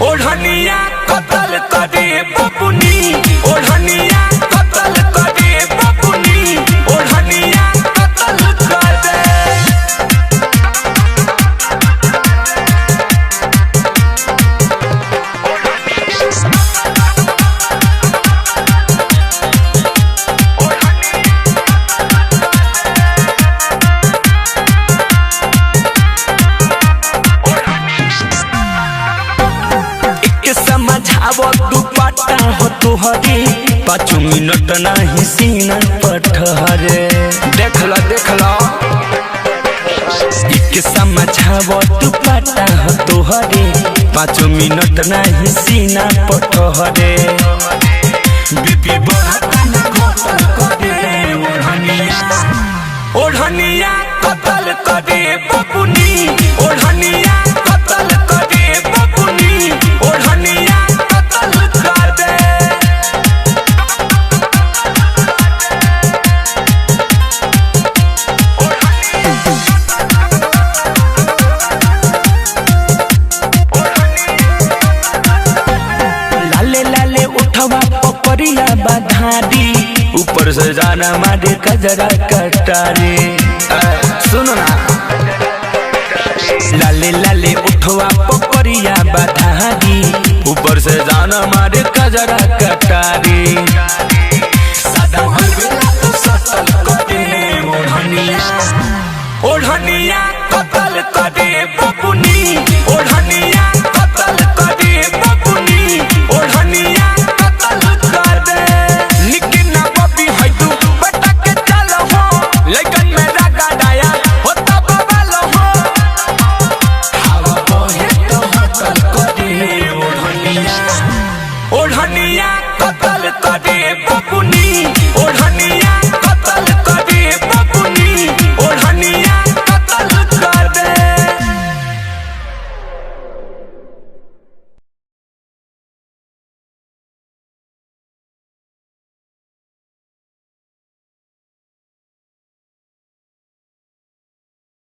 ओढ़निया कतल करे बबुनी, ओढ़निया कतल करे बबुनी, ओढ़निया कतल करे। समझावो दुपट्टा हो तुहरे 5 मिनट नहीं सीना पठहरे। देखला एक समझावो दुपट्टा हो तुहरे 5 मिनट नहीं सीना पठहरे। बीपी बढ़ता न घटल करे ओढ़निया कतल करे बबुनी, ओढ़निया कतल करे बबुनी, ओढ़निया कतल करे। लाले लाले उठवा पपरिया बाधारी, ऊपर से जाना मारे कजरा कटारी। सुनो ना, लाले लाले उठवा पपरिया बाधारी, ऊपर से जाना मारे कजरा कटारी।